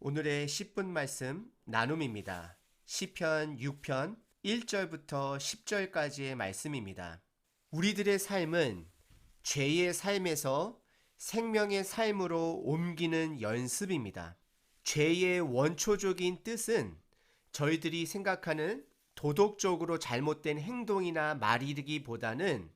오늘의 10분 말씀 나눔입니다. 시편 6편 1절부터 10절까지의 말씀입니다. 우리들의 삶은 죄의 삶에서 생명의 삶으로 옮기는 연습입니다. 죄의 원초적인 뜻은 저희들이 생각하는 도덕적으로 잘못된 행동이나 말이기보다는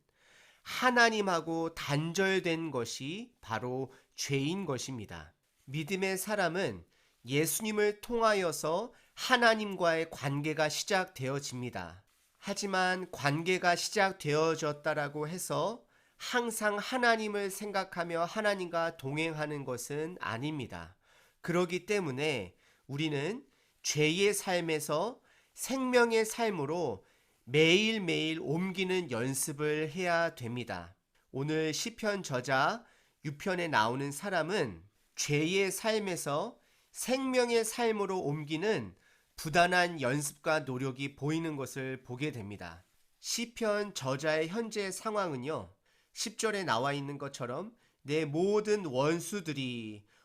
하나님하고 단절된 것이 바로 죄인 것입니다. 믿음의 사람은 예수님을 통하여서 하나님과의 관계가 시작되어집니다. 하지만 관계가 시작되어졌다라고 해서 항상 하나님을 생각하며 하나님과 동행하는 것은 아닙니다. 그렇기 때문에 우리는 죄의 삶에서 생명의 삶으로 매일매일 옮기는 연습을 해야 됩니다. 오늘 시편 저자 6편에 나오는 사람은 죄의 삶에서 생명의 삶으로 옮기는 부단한 연습과 노력이 보이는 것을 보게 됩니다. 시편 저자의 현재 상황은요, 10절에 나와 있는 것처럼 내 모든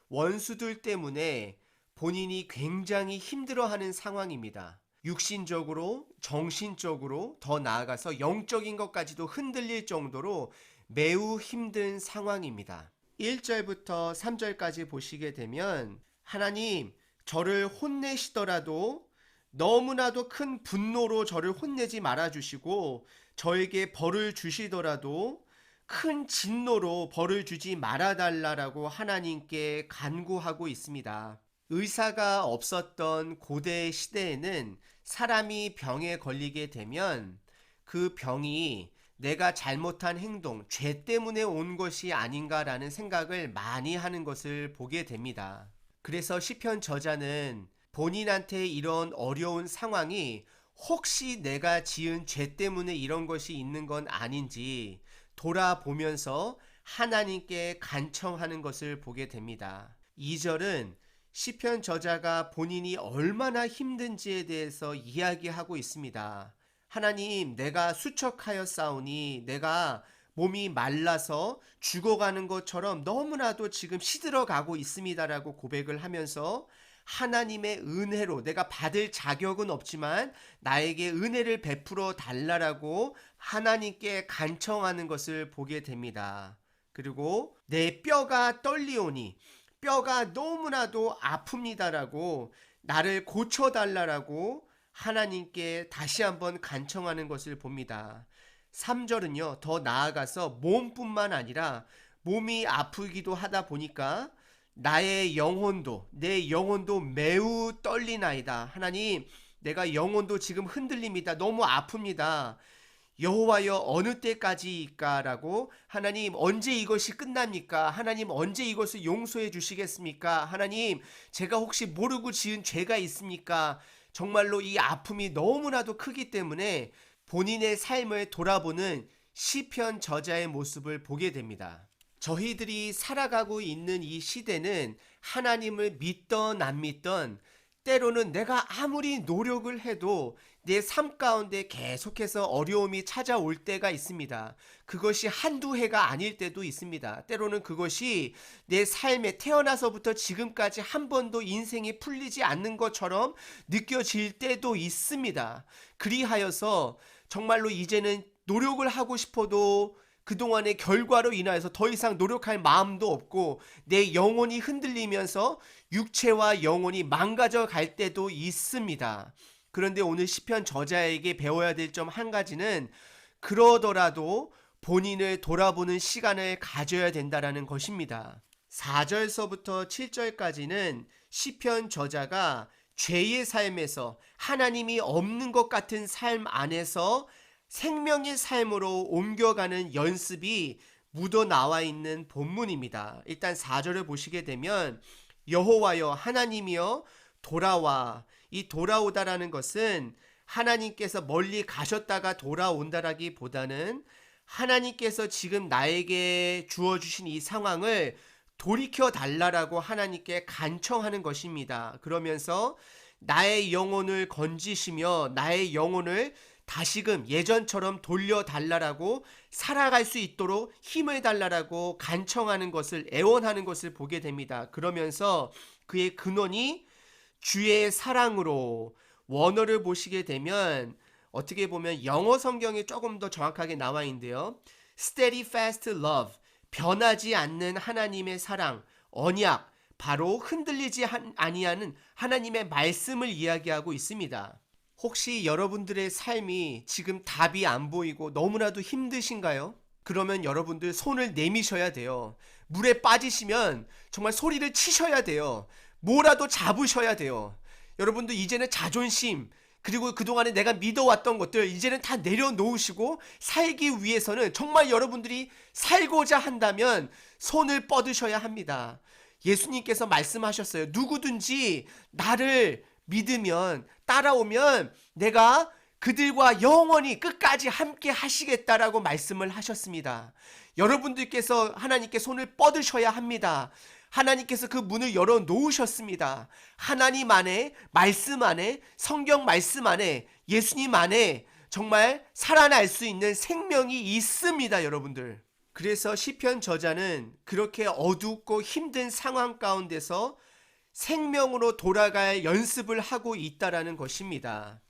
원수들 때문에 본인이 굉장히 힘들어하는 상황입니다. 육신적으로, 정신적으로, 더 나아가서 영적인 것까지도 흔들릴 정도로 매우 힘든 상황입니다. 1절부터 3절까지 보시게 되면 하나님, 저를 혼내시더라도 너무나도 큰 분노로 저를 혼내지 말아주시고 저에게 벌을 주시더라도 큰 진노로 벌을 주지 말아달라고 하나님께 간구하고 있습니다. 의사가 없었던 고대 시대에는 사람이 병에 걸리게 되면 그 병이 내가 잘못한 행동, 죄 때문에 온 것이 아닌가라는 생각을 많이 하는 것을 보게 됩니다. 그래서 시편 저자는 본인한테 이런 어려운 상황이 혹시 내가 지은 죄 때문에 이런 것이 있는 건 아닌지 돌아보면서 하나님께 간청하는 것을 보게 됩니다. 2절은 시편 저자가 본인이 얼마나 힘든지에 대해서 이야기하고 있습니다. 하나님, 내가 수척하였사오니 내가 몸이 말라서 죽어가는 것처럼 너무나도 지금 시들어가고 있습니다라고 고백을 하면서 하나님의 은혜로 내가 받을 자격은 없지만 나에게 은혜를 베풀어 달라라고 하나님께 간청하는 것을 보게 됩니다. 그리고 내 뼈가 떨리오니 뼈가 너무나도 아픕니다라고 나를 고쳐달라라고 하나님께 다시 한번 간청하는 것을 봅니다. 3절은요, 더 나아가서 몸뿐만 아니라 몸이 아프기도 하다 보니까 내 영혼도 매우 떨리나이다. 하나님, 내가 영혼도 지금 흔들립니다. 너무 아픕니다. 여호와여, 어느 때까지일까라고, 하나님 언제 이것이 끝납니까? 하나님 언제 이것을 용서해 주시겠습니까? 하나님, 제가 혹시 모르고 지은 죄가 있습니까? 정말로 이 아픔이 너무나도 크기 때문에 본인의 삶을 돌아보는 시편 저자의 모습을 보게 됩니다. 저희들이 살아가고 있는 이 시대는 하나님을 믿던 안 믿던 때로는 내가 아무리 노력을 해도 내 삶 가운데 계속해서 어려움이 찾아올 때가 있습니다. 그것이 한두 해가 아닐 때도 있습니다. 때로는 그것이 내 삶에 태어나서부터 지금까지 한 번도 인생이 풀리지 않는 것처럼 느껴질 때도 있습니다. 그리하여서 정말로 이제는 노력을 하고 싶어도 그동안의 결과로 인하여서 더 이상 노력할 마음도 없고 내 영혼이 흔들리면서 육체와 영혼이 망가져 갈 때도 있습니다. 그런데 오늘 시편 저자에게 배워야 될 점 한 가지는 그러더라도 본인을 돌아보는 시간을 가져야 된다는 것입니다. 4절서부터 7절까지는 시편 저자가 죄의 삶에서 하나님이 없는 것 같은 삶 안에서 생명의 삶으로 옮겨가는 연습이 묻어 나와 있는 본문입니다. 일단 4절을 보시게 되면 여호와여, 하나님이여 돌아와. 이 돌아오다라는 것은 하나님께서 멀리 가셨다가 돌아온다라기보다는 하나님께서 지금 나에게 주어주신 이 상황을 돌이켜 달라라고 하나님께 간청하는 것입니다. 그러면서 나의 영혼을 건지시며 나의 영혼을 다시금 예전처럼 돌려달라라고, 살아갈 수 있도록 힘을 달라라고 간청하는 것을, 애원하는 것을 보게 됩니다. 그러면서 그의 근원이 주의 사랑으로. 원어를 보시게 되면 어떻게 보면 영어 성경에 조금 더 정확하게 나와 있는데요. steadfast love, 변하지 않는 하나님의 사랑, 언약, 바로 흔들리지 아니하는 하나님의 말씀을 이야기하고 있습니다. 혹시 여러분들의 삶이 지금 답이 안 보이고 너무나도 힘드신가요? 그러면 여러분들 손을 내미셔야 돼요. 물에 빠지시면 정말 소리를 치셔야 돼요. 뭐라도 잡으셔야 돼요. 여러분들 이제는 자존심, 그리고 그동안에 내가 믿어왔던 것들 이제는 다 내려놓으시고 살기 위해서는 정말 여러분들이 살고자 한다면 손을 뻗으셔야 합니다. 예수님께서 말씀하셨어요. 누구든지 나를 믿으면, 따라오면 내가 그들과 영원히 끝까지 함께 하시겠다라고 말씀을 하셨습니다. 여러분들께서 하나님께 손을 뻗으셔야 합니다. 하나님께서 그 문을 열어 놓으셨습니다. 하나님 안에, 말씀 안에, 성경 말씀 안에, 예수님 안에 정말 살아날 수 있는 생명이 있습니다, 여러분들. 그래서 시편 저자는 그렇게 어둡고 힘든 상황 가운데서 생명으로 돌아갈 연습을 하고 있다라는 것입니다.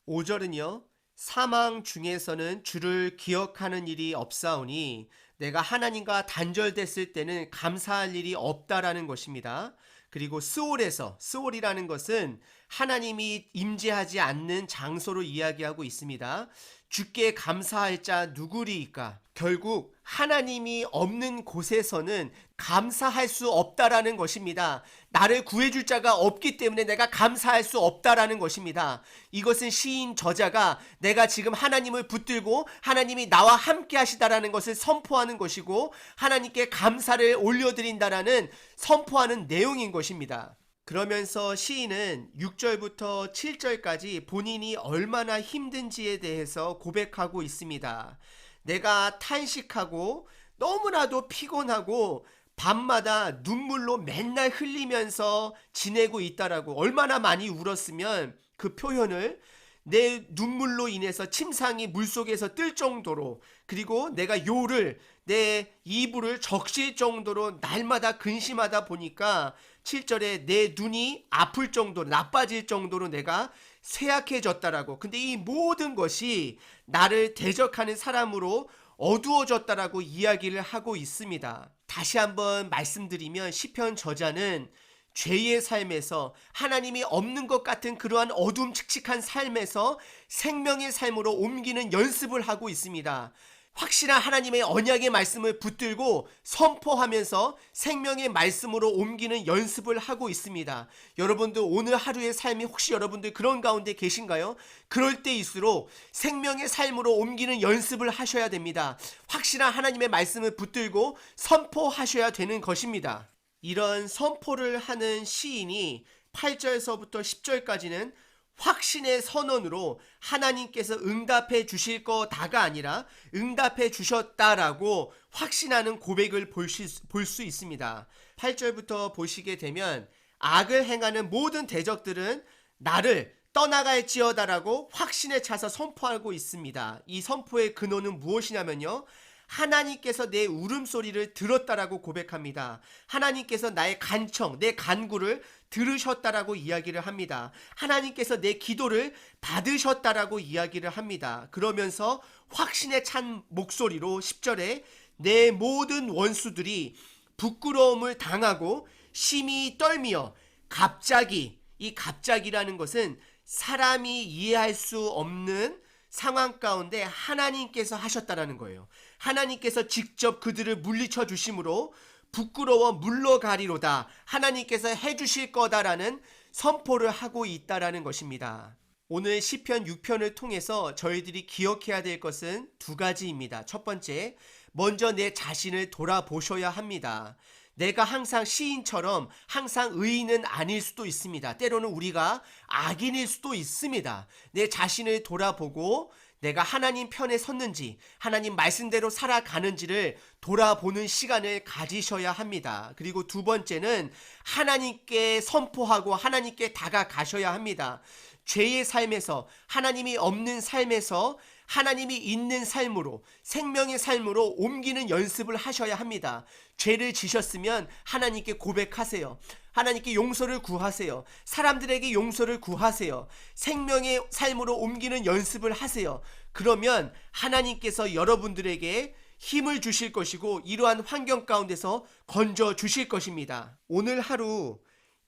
5절은요. 사망 중에서는 주를 기억하는 일이 없사오니 내가 하나님과 단절됐을 때는 감사할 일이 없다라는 것입니다. 그리고 스올에서, 스올이라는 것은 하나님이 임재하지 않는 장소로 이야기하고 있습니다. 주께 감사할 자 누구리이까? 결국 하나님이 없는 곳에서는 감사할 수 없다라는 것입니다. 나를 구해줄 자가 없기 때문에 내가 감사할 수 없다라는 것입니다. 이것은 시인 저자가 내가 지금 하나님을 붙들고 하나님이 나와 함께 하시다라는 것을 선포하는 것이고 하나님께 감사를 올려드린다라는 선포하는 내용인 것입니다. 그러면서 시인은 6절부터 7절까지 본인이 얼마나 힘든지에 대해서 고백하고 있습니다. 내가 탄식하고 너무나도 피곤하고 밤마다 눈물로 맨날 흘리면서 지내고 있다라고. 얼마나 많이 울었으면 그 표현을 내 눈물로 인해서 침상이 물속에서 뜰 정도로, 그리고 내가 요를 내 이불을 적실 정도로 날마다 근심하다 보니까 7절에 내 눈이 아플 정도로, 나빠질 정도로 내가 쇠약해졌다라고. 근데 이 모든 것이 나를 대적하는 사람으로 어두워졌다라고 이야기를 하고 있습니다. 다시 한번 말씀드리면 시편 저자는 죄의 삶에서, 하나님이 없는 것 같은 그러한 어둠칙칙한 삶에서 생명의 삶으로 옮기는 연습을 하고 있습니다. 확실한 하나님의 언약의 말씀을 붙들고 선포하면서 생명의 말씀으로 옮기는 연습을 하고 있습니다. 여러분들 오늘 하루의 삶이 혹시 여러분들 그런 가운데 계신가요? 그럴 때일수록 생명의 삶으로 옮기는 연습을 하셔야 됩니다. 확실한 하나님의 말씀을 붙들고 선포하셔야 되는 것입니다. 이런 선포를 하는 시인이 8절서부터 10절까지는 확신의 선언으로 하나님께서 응답해 주실 거다가 아니라 응답해 주셨다라고 확신하는 고백을 볼 수 있습니다. 8절부터 보시게 되면 악을 행하는 모든 대적들은 나를 떠나갈지어다라고 확신에 차서 선포하고 있습니다. 이 선포의 근원은 무엇이냐면요, 하나님께서 내 울음소리를 들었다라고 고백합니다. 하나님께서 나의 간청, 내 간구를 들으셨다라고 이야기를 합니다. 하나님께서 내 기도를 받으셨다라고 이야기를 합니다. 그러면서 확신에 찬 목소리로 10절에 내 모든 원수들이 부끄러움을 당하고 심히 떨미어 갑자기, 이 갑자기라는 것은 사람이 이해할 수 없는 상황 가운데 하나님께서 하셨다라는 거예요. 하나님께서 직접 그들을 물리쳐 주심으로 부끄러워 물러가리로다. 하나님께서 해주실 거다라는 선포를 하고 있다라는 것입니다. 오늘 시편 6편을 통해서 저희들이 기억해야 될 것은 두 가지입니다. 첫 번째, 먼저 내 자신을 돌아보셔야 합니다. 내가 항상 시인처럼 항상 의인은 아닐 수도 있습니다. 때로는 우리가 악인일 수도 있습니다. 내 자신을 돌아보고 내가 하나님 편에 섰는지, 하나님 말씀대로 살아가는지를 돌아보는 시간을 가지셔야 합니다. 그리고 두 번째는 하나님께 선포하고 하나님께 다가가셔야 합니다. 죄의 삶에서, 하나님이 없는 삶에서 하나님이 있는 삶으로, 생명의 삶으로 옮기는 연습을 하셔야 합니다. 죄를 지셨으면 하나님께 고백하세요. 하나님께 용서를 구하세요. 사람들에게 용서를 구하세요. 생명의 삶으로 옮기는 연습을 하세요. 그러면 하나님께서 여러분들에게 힘을 주실 것이고 이러한 환경 가운데서 건져 주실 것입니다. 오늘 하루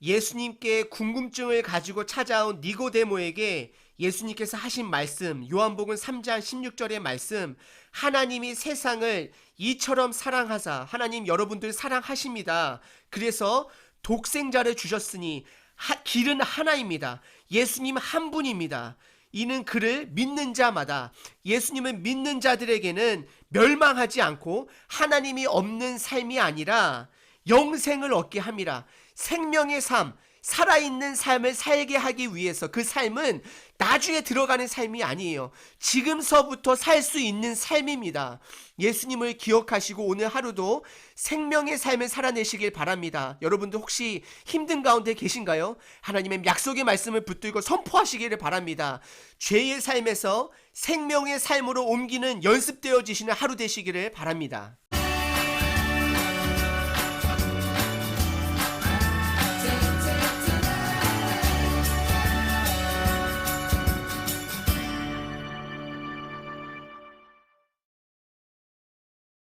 예수님께 궁금증을 가지고 찾아온 니고데모에게 예수님께서 하신 말씀, 요한복음 3장 16절의 말씀, 하나님이 세상을 이처럼 사랑하사, 하나님 여러분들 사랑하십니다. 그래서 독생자를 주셨으니 길은 하나입니다. 예수님 한 분입니다. 이는 그를 믿는 자마다, 예수님을 믿는 자들에게는 멸망하지 않고 하나님이 없는 삶이 아니라 영생을 얻게 함이라. 생명의 삶, 살아있는 삶을 살게 하기 위해서 그 삶은 나중에 들어가는 삶이 아니에요. 지금서부터 살 수 있는 삶입니다. 예수님을 기억하시고 오늘 하루도 생명의 삶을 살아내시길 바랍니다. 여러분들 혹시 힘든 가운데 계신가요? 하나님의 약속의 말씀을 붙들고 선포하시기를 바랍니다. 죄의 삶에서 생명의 삶으로 옮기는 연습되어지시는 하루 되시기를 바랍니다.